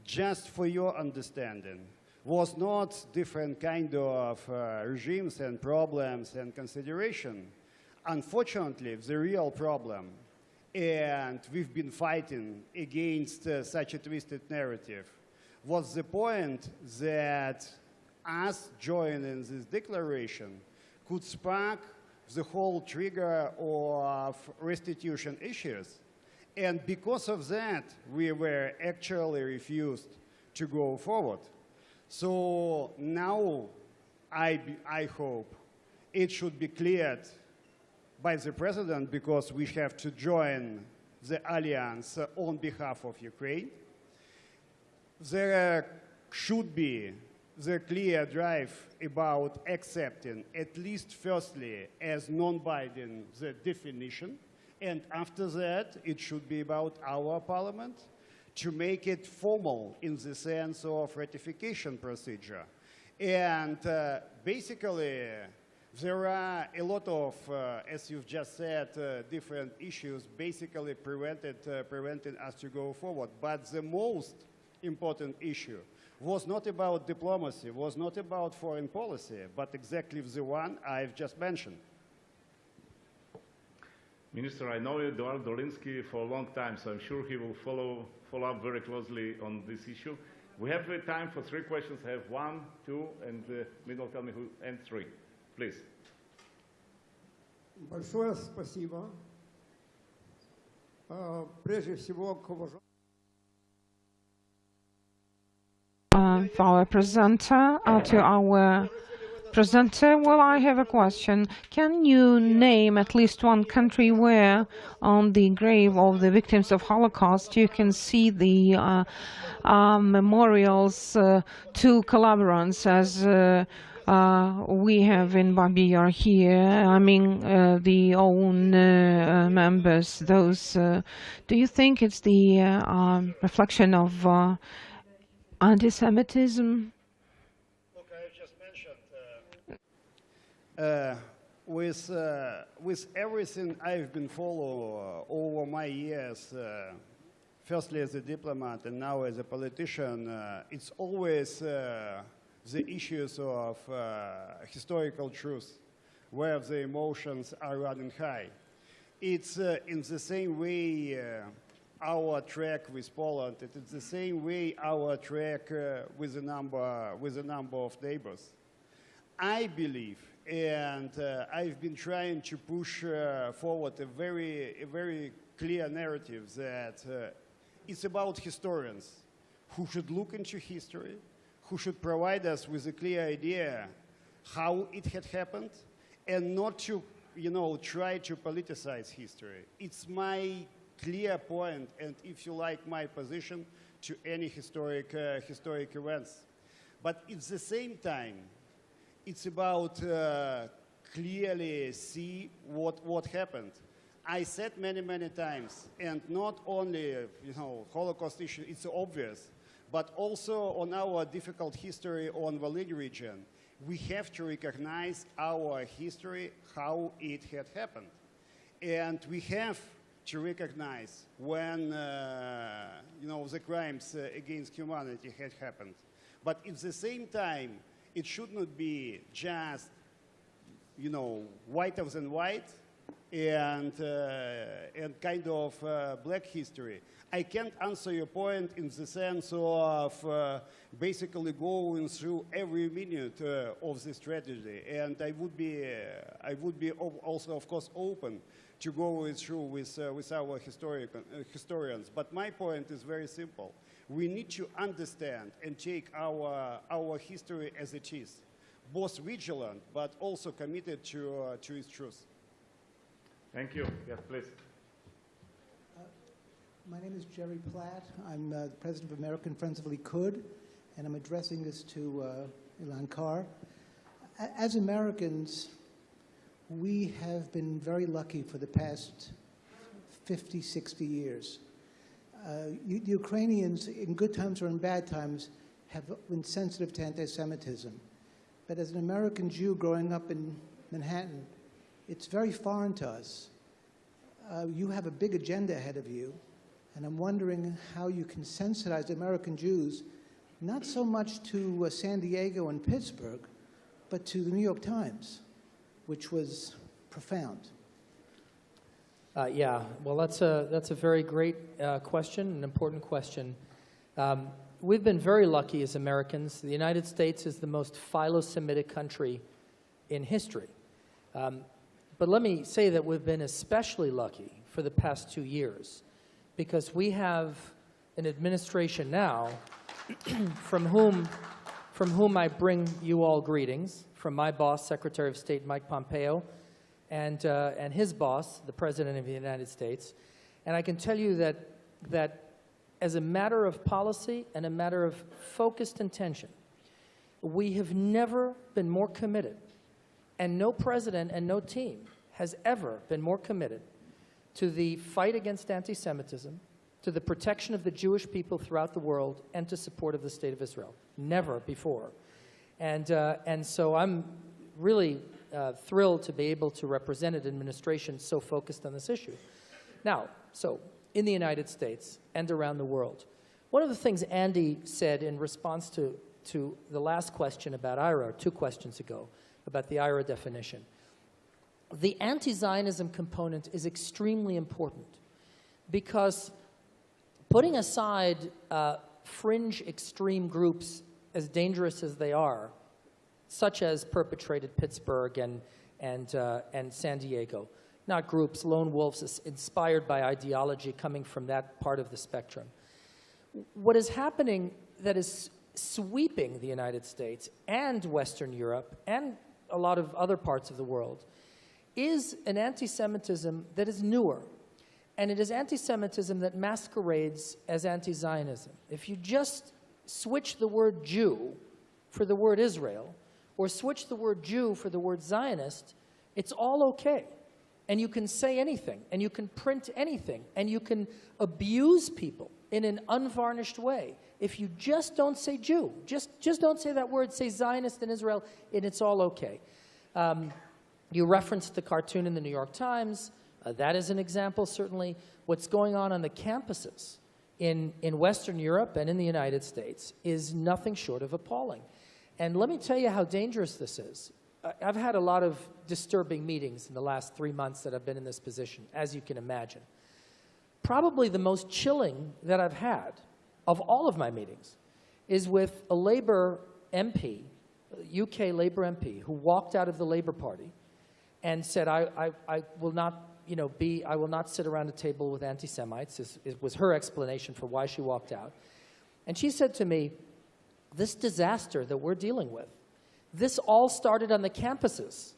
just for your understanding, was not different kind of regimes and problems and consideration. Unfortunately, the real problem, and we've been fighting against such a twisted narrative, was the point that us joining this declaration could spark the whole trigger of restitution issues. And because of that, we were actually refused to go forward. So now I hope it should be cleared by the president, because we have to join the alliance on behalf of Ukraine. There should be the clear drive about accepting, at least firstly, as non-binding the definition, and after that, it should be about our parliament to make it formal in the sense of ratification procedure. And basically, there are a lot of, as you've just said, different issues basically preventing us to go forward. But the most important issue was not about diplomacy, was not about foreign policy, but exactly the one I've just mentioned. Minister, I know Eduard Dolinsky for a long time, so I'm sure he will follow up very closely on this issue. We have time for 3 questions. I have 1, 2, and Middle tell me who, and 3. Please. Большое спасибо. Прежде всего, к уважаемому for our presenter, well, I have a question. Can you name at least one country where on the grave of the victims of Holocaust you can see the memorials to collaborants as we have in Babi Yar here? I mean, the own members, those, do you think it's the reflection of anti-Semitism? Look, I just mentioned, with everything I've been following over my years, firstly as a diplomat and now as a politician, it's always the issues of historical truth, where the emotions are running high. It's in the same way our track with Poland. It's the same way our track with a number of neighbors. I believe, and I've been trying to push forward a very clear narrative that it's about historians who should look into history, who should provide us with a clear idea how it had happened, and not to, try to politicize history. It's my clear point, and if you like, my position to any historic events. But at the same time, it's about clearly see what happened. I said many times, and not only Holocaust issue, it's obvious, but also on our difficult history on Volhynia region, we have to recognize our history, how it had happened. And we have to recognize when the crimes against humanity had happened. But at the same time, it should not be just whiter than white and kind of black history. I can't answer your point in the sense of basically going through every minute of this tragedy, and I would be also, of course, open to go through with our historians. But my point is very simple. We need to understand and take our history as it is, both vigilant but also committed to its truth. Thank you. Yes, please. My name is Jerry Platt. I'm the president of American Friends of Likud, and I'm addressing this to Elan Carr. As Americans, we have been very lucky for the past 50, 60 years. The Ukrainians, in good times or in bad times, have been sensitive to anti-Semitism. But as an American Jew growing up in Manhattan, it's very foreign to us. You have a big agenda ahead of you, and I'm wondering how you can sensitize American Jews, not so much to San Diego and Pittsburgh, but to the New York Times, which was profound. Yeah, well, that's a very great question, an important question. We've been very lucky as Americans. The United States is the most philo-Semitic country in history. But let me say that we've been especially lucky for the past 2 years, because we have an administration now from whom I bring you all greetings, from my boss, Secretary of State Mike Pompeo, and his boss, the President of the United States. And I can tell you that as a matter of policy and a matter of focused intention, we have never been more committed, and no president and no team has ever been more committed to the fight against anti-Semitism, to the protection of the Jewish people throughout the world, and to support of the State of Israel. Never before. And so I'm really thrilled to be able to represent an administration so focused on this issue. Now, so in the United States and around the world, one of the things Andy said in response to the last question about IRA, 2 questions ago, about the IRA definition, the anti-Zionism component is extremely important, because putting aside fringe extreme groups, as dangerous as they are, such as perpetrated Pittsburgh and San Diego, not groups, lone wolves inspired by ideology coming from that part of the spectrum. What is happening that is sweeping the United States and Western Europe and a lot of other parts of the world is an anti-Semitism that is newer. And it is anti-Semitism that masquerades as anti-Zionism. If you just switch the word Jew for the word Israel, or switch the word Jew for the word Zionist, it's all okay. And you can say anything, and you can print anything, and you can abuse people in an unvarnished way. If you just don't say Jew, just don't say that word, say Zionist in Israel, and it's all okay. You referenced the cartoon in the New York Times. That is an example, certainly. What's going on the campuses in Western Europe and in the United States is nothing short of appalling. And let me tell you how dangerous this is. I've had a lot of disturbing meetings in the last 3 months that I've been in this position, as you can imagine. Probably the most chilling that I've had of all of my meetings is with a Labour MP, UK Labour MP, who walked out of the Labour Party and said, I will not, I will not sit around a table with anti-Semites. It was her explanation for why she walked out. And she said to me, this disaster that we're dealing with, this all started on the campuses,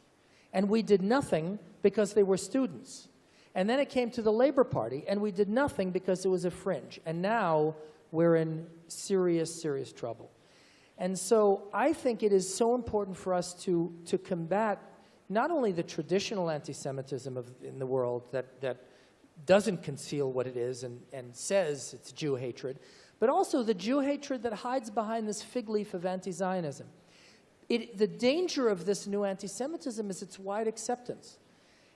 and we did nothing because they were students. And then it came to the Labour Party, and we did nothing because it was a fringe. And now we're in serious, serious trouble. And so I think it is so important for us to combat not only the traditional anti-Semitism in the world that doesn't conceal what it is and says it's Jew hatred, but also the Jew hatred that hides behind this fig leaf of anti-Zionism. The danger of this new anti-Semitism is its wide acceptance.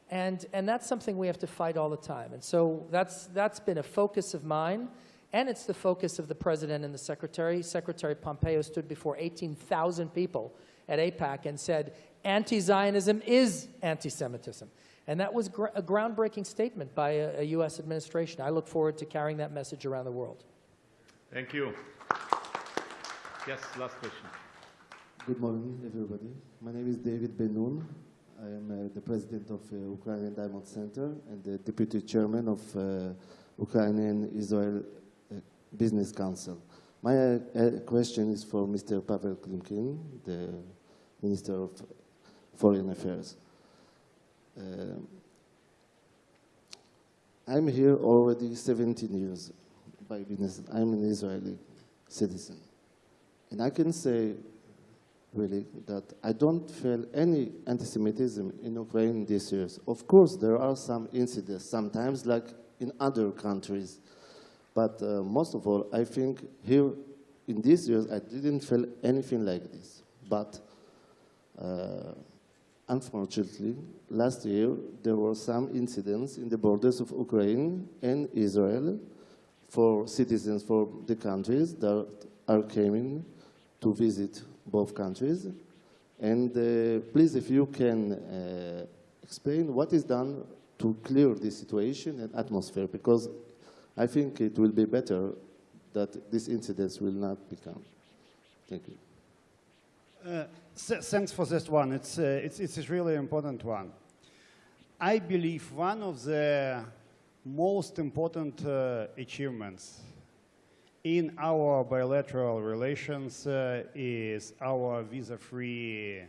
And that's something we have to fight all the time. And so that's been a focus of mine, and it's the focus of the President and the Secretary. Secretary Pompeo stood before 18,000 people at AIPAC and said, anti-Zionism is anti-Semitism. And that was a groundbreaking statement by a U.S. administration. I look forward to carrying that message around the world. Thank you. Yes, last question. Good morning, everybody. My name is David Ben-Nun. I am the president of Ukrainian Diamond Center and the deputy chairman of Ukrainian Israel Business Council. My question is for Mr. Pavel Klimkin, the Minister of Foreign Affairs. I'm here already 17 years by business. I'm an Israeli citizen. And I can say, really, that I don't feel any anti-Semitism in Ukraine these years. Of course, there are some incidents, sometimes like in other countries. But most of all, I think here in these years, I didn't feel anything like this. But unfortunately, last year, there were some incidents in the borders of Ukraine and Israel for citizens from the countries that are coming to visit both countries. And please, if you can explain what is done to clear the situation and atmosphere, because I think it will be better that these incidents will not become. Thank you. Thanks for this one. It's a really important one. I believe one of the most important achievements in our bilateral relations is our visa-free,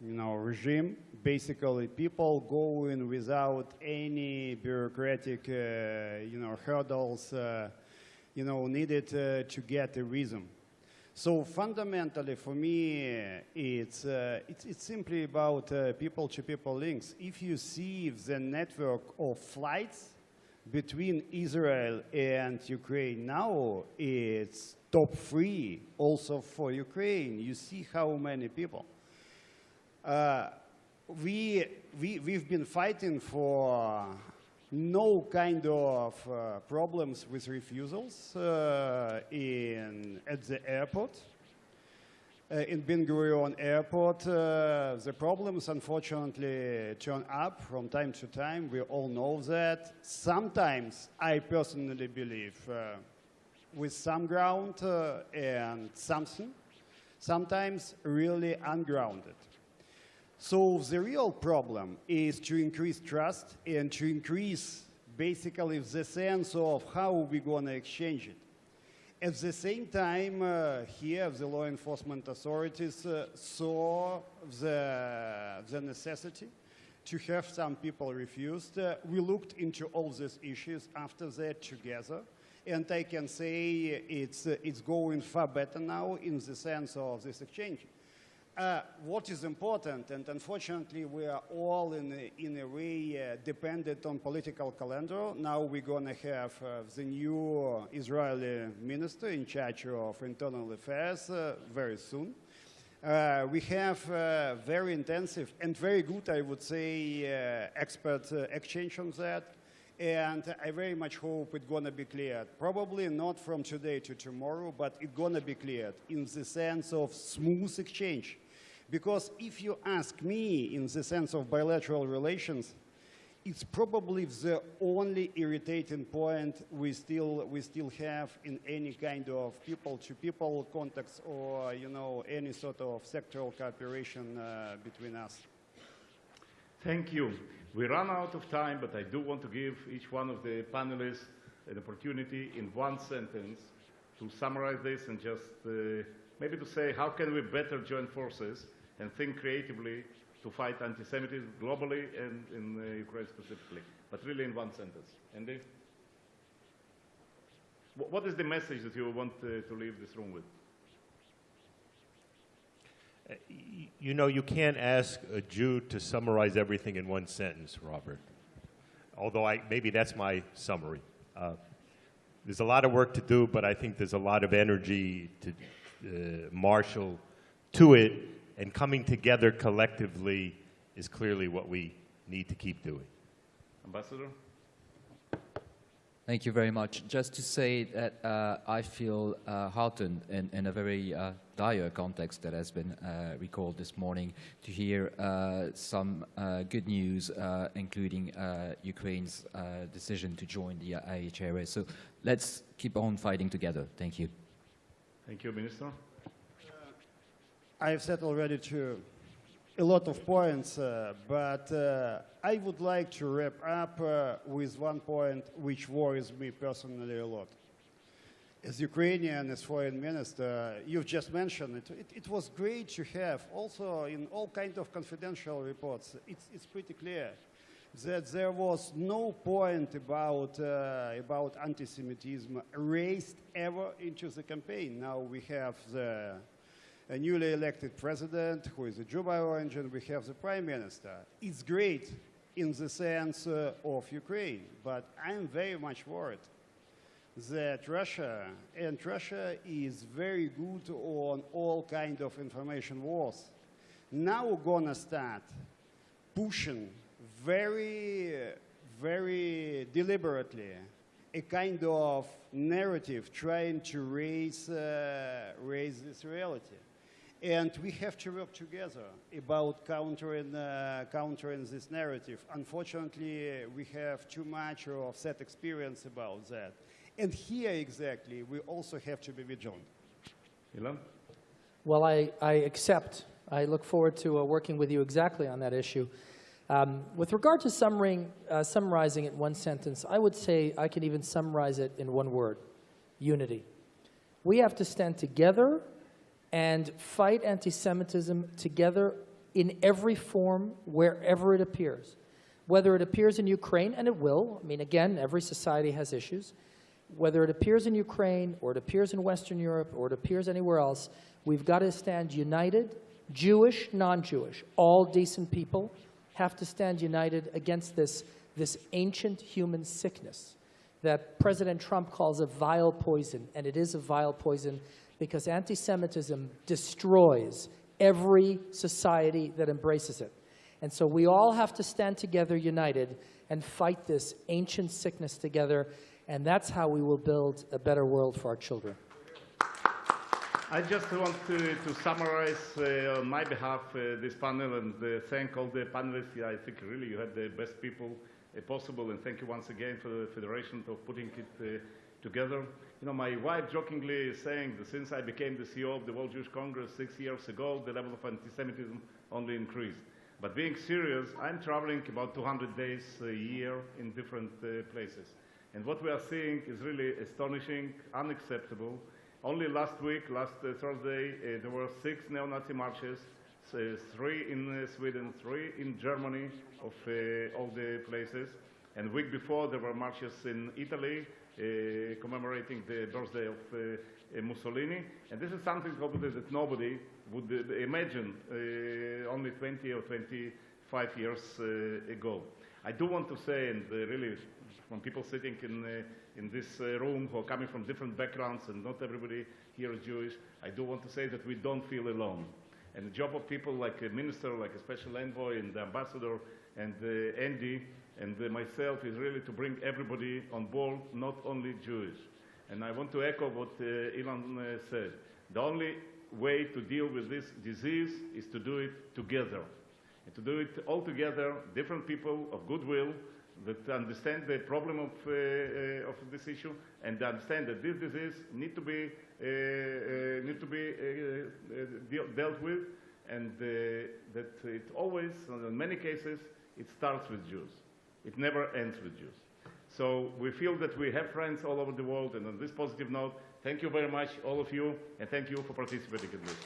regime. Basically, people go in without any bureaucratic, hurdles, needed to get a visa. So fundamentally, for me, it's simply about people-to-people links. If you see the network of flights between Israel and Ukraine now, it's top 3 also for Ukraine. You see how many people. We've been fighting for no kind of problems with refusals at the airport. In Ben Gurion Airport, the problems unfortunately turn up from time to time. We all know that. Sometimes, I personally believe, with some ground and something, sometimes really ungrounded. So the real problem is to increase trust and to increase basically the sense of how we're going to exchange it. At the same time, here the law enforcement authorities saw the necessity to have some people refused. We looked into all these issues after that together, and I can say it's going far better now in the sense of this exchange. What is important, and unfortunately we are all in a way dependent on political calendar. Now we're going to have the new Israeli minister in charge of internal affairs very soon. We have very intensive and very good, I would say, expert exchange on that. And I very much hope it's going to be cleared. Probably not from today to tomorrow, but it's going to be cleared in the sense of smooth exchange. Because if you ask me in the sense of bilateral relations, it's probably the only irritating point we still have in any kind of people-to-people contacts or any sort of sectoral cooperation between us. Thank you. We run out of time, but I do want to give each one of the panelists an opportunity in one sentence to summarize this and just maybe to say how can we better join forces and think creatively to fight anti-Semitism globally and in Ukraine specifically, but really in one sentence. Andy? What is the message that you want to leave this room with? You can't ask a Jew to summarize everything in one sentence, Robert. Although maybe that's my summary. There's a lot of work to do, but I think there's a lot of energy to marshal to it. And coming together collectively is clearly what we need to keep doing. Ambassador? Thank you very much. Just to say that I feel heartened in a very dire context that has been recalled this morning to hear some good news, including Ukraine's decision to join the IHRA. So let's keep on fighting together. Thank you. Thank you, Minister. I've said already a lot of points, but I would like to wrap up with one point which worries me personally a lot. As Ukrainian, as foreign minister, you've just mentioned it. It was great to have also in all kinds of confidential reports. It's pretty clear that there was no point about anti-Semitism raised ever into the campaign. Now we have a newly elected president who is a Jew by origin. We have the prime minister. It's great in the sense of Ukraine, but I'm very much worried that Russia is very good on all kind of information wars. Now we're gonna start pushing very, very deliberately a kind of narrative trying to raise this reality. And we have to work together about countering this narrative. Unfortunately, we have too much of that experience about that. And here, exactly, we also have to be vigilant. Elan? Well, I accept. I look forward to working with you exactly on that issue. With regard to summarizing it in one sentence, I would say I can even summarize it in one word: unity. We have to stand together and fight anti-Semitism together in every form, wherever it appears. Whether it appears in Ukraine, and it will. I mean, again, every society has issues. Whether it appears in Ukraine, or it appears in Western Europe, or it appears anywhere else, we've got to stand united, Jewish, non-Jewish. All decent people have to stand united against this ancient human sickness that President Trump calls a vile poison, and it is a vile poison because anti-Semitism destroys every society that embraces it. And so we all have to stand together united and fight this ancient sickness together, and that's how we will build a better world for our children. I just want to summarize on my behalf this panel and thank all the panelists. I think really you had the best people possible, and thank you once again for the Federation for putting it together. You know, my wife jokingly is saying that since I became the CEO of the World Jewish Congress 6 years ago, the level of anti-Semitism only increased. But being serious, I'm traveling about 200 days a year in different places. And what we are seeing is really astonishing, unacceptable. Only last week, last Thursday, there were 6 neo-Nazi marches, 3 in Sweden, 3 in Germany, of all the places. And the week before, there were marches in Italy, commemorating the birthday of Mussolini. And this is something probably that nobody would imagine only 20 or 25 years ago. I do want to say, and really from people sitting in this room who are coming from different backgrounds, and not everybody here is Jewish, I do want to say that we don't feel alone. And the job of people like a minister, like a special envoy, and the ambassador, and Andy, and myself is really to bring everybody on board, not only Jewish. And I want to echo what Elan said. The only way to deal with this disease is to do it together. And to do it all together, different people of goodwill that understand the problem of this issue and understand that this disease need to be dealt with, and that it always, in many cases, it starts with Jews. It never ends with Jews. So we feel that we have friends all over the world, and on this positive note, thank you very much, all of you, and thank you for participating in this.